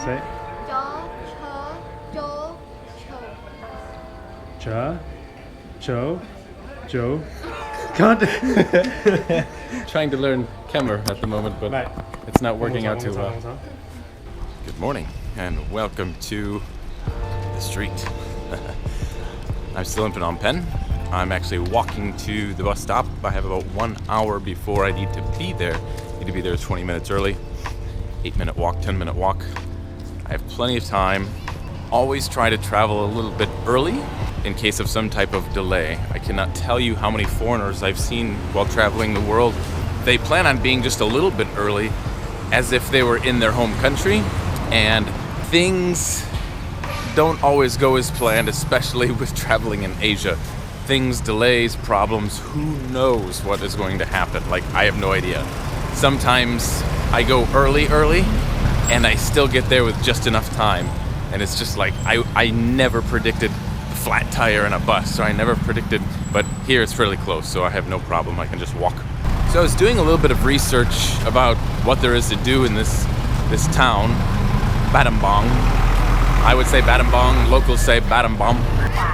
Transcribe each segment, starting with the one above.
Say it. Cha, cho, jo. God. Trying to learn Khmer at the moment, but it's not working out too well. Good morning, and welcome to the street. I'm still in Phnom Penh. I'm actually walking to the bus stop. I have about 1 hour before I need to be there. I need to be there 20 minutes early. 8-minute walk, 10-minute walk. I have plenty of time. Always try to travel a little bit early in case of some type of delay. I cannot tell you how many foreigners I've seen while traveling the world. They plan on being just a little bit early as if they were in their home country, and things don't always go as planned, especially with traveling in Asia. Things, delays, problems, who knows what is going to happen? Like, I have no idea. Sometimes I go early, and I still get there with just enough time. And it's just like, I never predicted a flat tire in a bus, or I never predicted, but here it's fairly close, so I have no problem. I can just walk. So I was doing a little bit of research about what there is to do in this town, Battambang. I would say Battambang, locals say Battambam.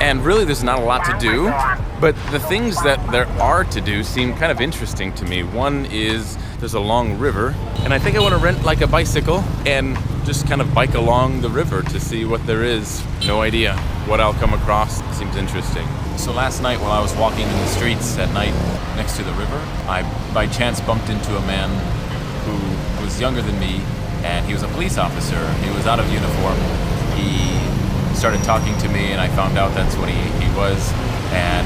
And really there's not a lot to do, but the things that there are to do seem kind of interesting to me. One is there's a long river, and I think I want to rent like a bicycle and just kind of bike along the river to see what there is. No idea what I'll come across. Seems interesting. So last night while I was walking in the streets at night next to the river, I by chance bumped into a man who was younger than me, and he was a police officer. He was out of uniform. He started talking to me, and I found out that's what he was, and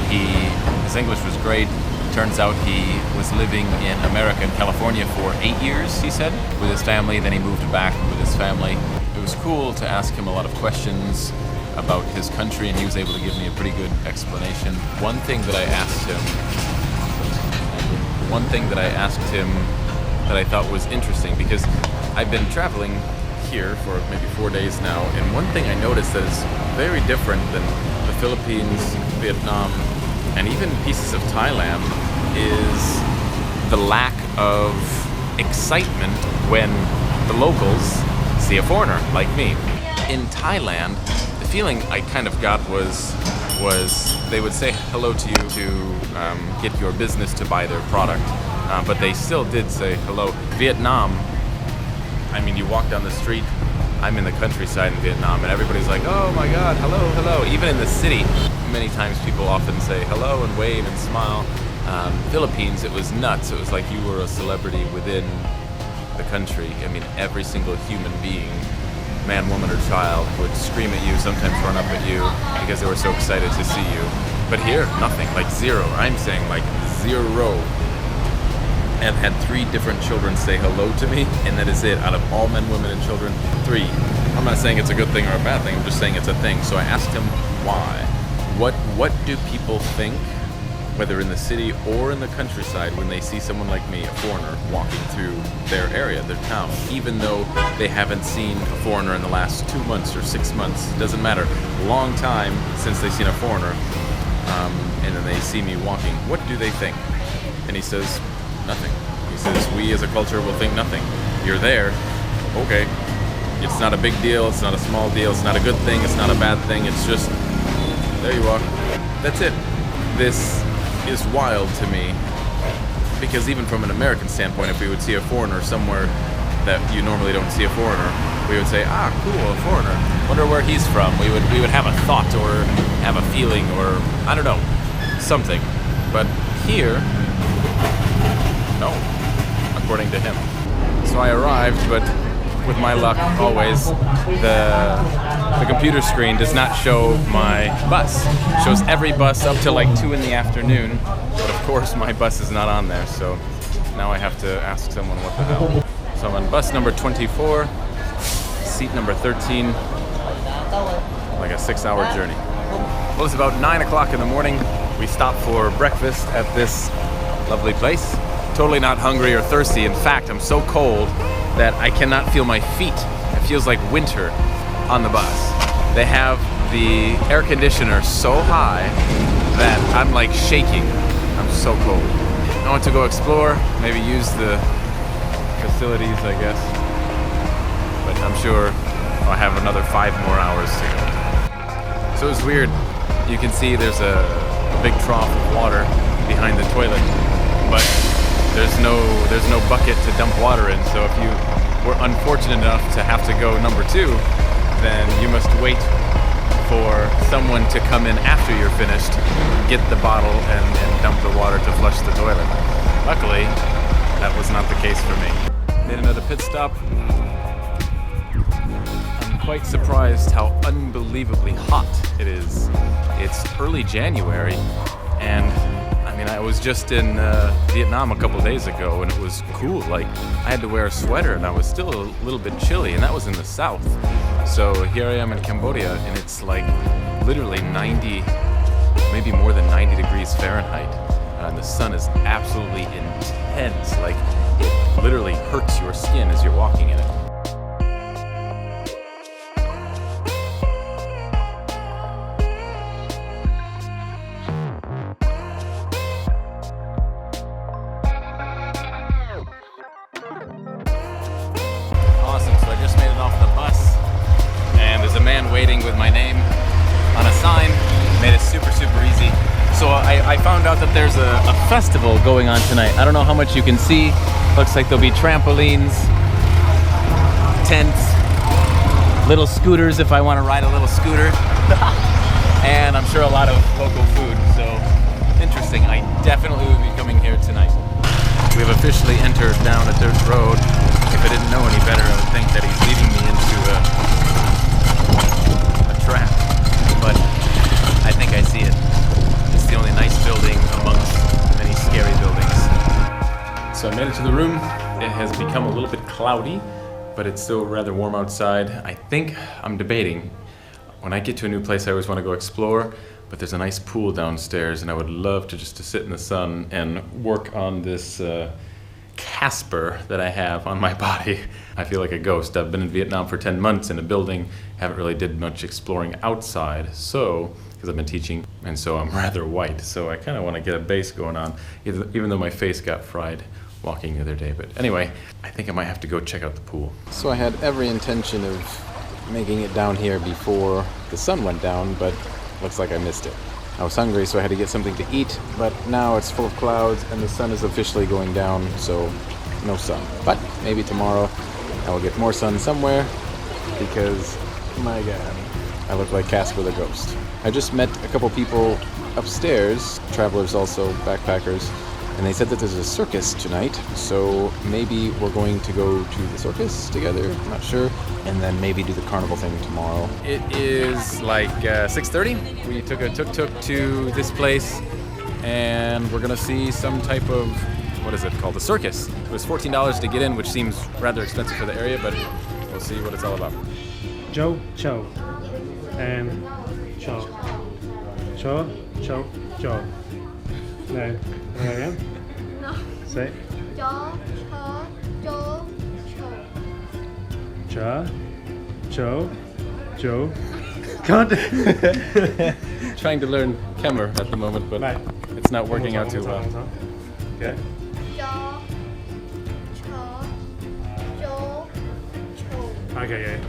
his English was great. Turns out he was living in America, in California for 8 years, he said, with his family. Then he moved back with his family. It was cool to ask him a lot of questions about his country, and he was able to give me a pretty good explanation. One thing that I asked him that I thought was interesting, because I've been traveling here for maybe 4 days now, and one thing I noticed that is very different than the Philippines, Vietnam, and even pieces of Thailand is the lack of excitement when the locals see a foreigner like me. In Thailand, the feeling I kind of got was they would say hello to you to get your business to buy their product, but they still did say hello. Vietnam, I mean, you walk down the street, I'm in the countryside in Vietnam, and everybody's like, oh my God, hello, hello. Even in the city, many times people often say hello and wave and smile. Philippines, it was nuts. It was like you were a celebrity within the country. I mean, every single human being, man, woman, or child, would scream at you, sometimes run up at you, because they were so excited to see you. But here, nothing, like zero. I'm saying like zero. I've had 3 different children say hello to me, and that is it. Out of all men, women, and children, 3. I'm not saying it's a good thing or a bad thing, I'm just saying it's a thing. So I asked him why. What do people think, whether in the city or in the countryside, when they see someone like me, a foreigner, walking through their area, their town, even though they haven't seen a foreigner in the last 2 months or 6 months? It doesn't matter. Long time since they've seen a foreigner, and then they see me walking. What do they think? And he says, nothing. He says, we as a culture will think nothing. You're there, okay. It's not a big deal, it's not a small deal, it's not a good thing, it's not a bad thing, it's just, there you are. That's it. This is wild to me, because even from an American standpoint, if we would see a foreigner somewhere that you normally don't see a foreigner, we would say, ah, cool, a foreigner. Wonder where he's from. We would have a thought or have a feeling or, I don't know, something. But here, no, according to him. So I arrived, but with my luck, always, the computer screen does not show my bus. It shows every bus up till like 2 in the afternoon, but of course my bus is not on there, so now I have to ask someone what the hell. So I'm on bus number 24, seat number 13, like a 6-hour journey. Well, it's about 9 o'clock in the morning. We stopped for breakfast at this lovely place. Totally not hungry or thirsty. In fact, I'm so cold that I cannot feel my feet. It feels like winter on the bus. They have the air conditioner so high that I'm like shaking. I'm so cold. I want to go explore, maybe use the facilities, I guess. But I'm sure I have another 5 more hours to go. So it's weird. You can see there's a big trough of water behind the toilet, but there's no bucket to dump water in. So if you were unfortunate enough to have to go number 2, then you must wait for someone to come in after you're finished, get the bottle and dump the water to flush the toilet. Luckily, that was not the case for me. Made another pit stop. I'm quite surprised how unbelievably hot it is. It's early January, and I mean, I was just in Vietnam a couple days ago, and it was cool. Like, I had to wear a sweater, and I was still a little bit chilly, and that was in the south. So here I am in Cambodia, and it's like literally 90, maybe more than 90 degrees Fahrenheit. And the sun is absolutely intense. Like, it literally hurts your skin as you're walking in it. Awesome, so I just made it off the bus, and there's a man waiting with my name on a sign. Made it super, super easy. So I found out that there's a festival going on tonight. I don't know how much you can see. Looks like there'll be trampolines, tents, little scooters if I want to ride a little scooter, and I'm sure a lot of local food. So interesting. I definitely will be coming here tonight. We have officially entered down a dirt road. If I didn't know any better, I would think that he's leading me into a trap, but I think I see it. It's the only nice building amongst many scary buildings. So I made it to the room. It has become a little bit cloudy, but it's still rather warm outside. I think I'm debating. When I get to a new place, I always want to go explore, but there's a nice pool downstairs, and I would love to just to sit in the sun and work on this Casper that I have on my body. I feel like a ghost. I've been in Vietnam for 10 months in a building, haven't really did much exploring outside, so, because I've been teaching, and so I'm rather white, so I kind of want to get a base going on, even though my face got fried walking the other day. But anyway, I think I might have to go check out the pool. So I had every intention of making it down here before the sun went down, but looks like I missed it. I was hungry, so I had to get something to eat, but now it's full of clouds and the sun is officially going down, so no sun. But maybe tomorrow I will get more sun somewhere, because, my God, I look like Casper the Ghost. I just met a couple people upstairs, travelers also, backpackers, and they said that there's a circus tonight, so maybe we're going to go to the circus together, I'm not sure, and then maybe do the carnival thing tomorrow. It is like 6:30. We took a tuk-tuk to this place, and we're gonna see some type of, what is it called, the circus. It was $14 to get in, which seems rather expensive for the area, but we'll see what it's all about. Joe, Cho, and Cho. Cho, Cho, Cho. No. Again? No. Say. Chó, chó, chó, chó. Cha, Cho, Joe. Can't. Trying to learn Khmer at the moment, but Right. it's not working out too well. Okay. Chó, chó, chó, chó. Okay, yeah.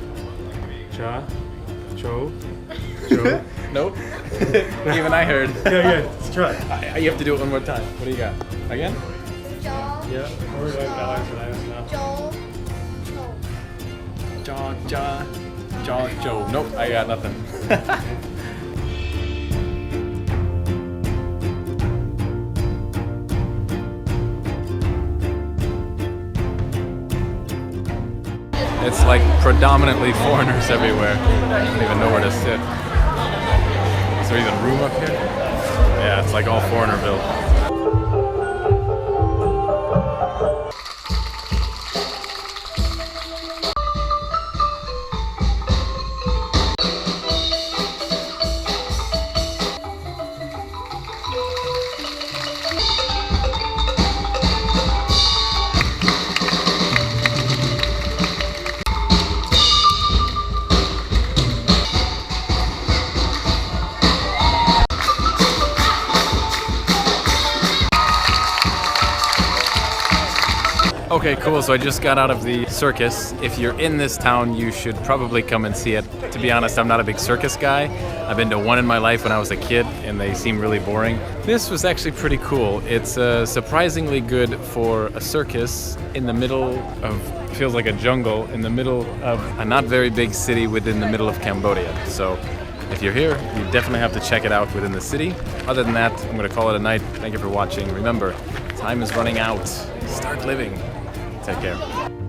Cha, Cho, Joe. Nope. Even I heard. Yeah, let's try. You have to do it one more time. What do you got? Again? Chó, Yeah. chó, chó. Joe. Nope, I got nothing. It's like predominantly foreigners everywhere. I don't even know where to sit. Is there even room up here? Yeah, it's like all foreignerville. Okay, cool. So I just got out of the circus. If you're in this town, you should probably come and see it. To be honest, I'm not a big circus guy. I've been to one in my life when I was a kid, and they seem really boring. This was actually pretty cool. It's surprisingly good for a circus in the middle of, feels like a jungle, in the middle of a not very big city within the middle of Cambodia. So if you're here, you definitely have to check it out within the city. Other than that, I'm going to call it a night. Thank you for watching. Remember, time is running out. Start living. Take care.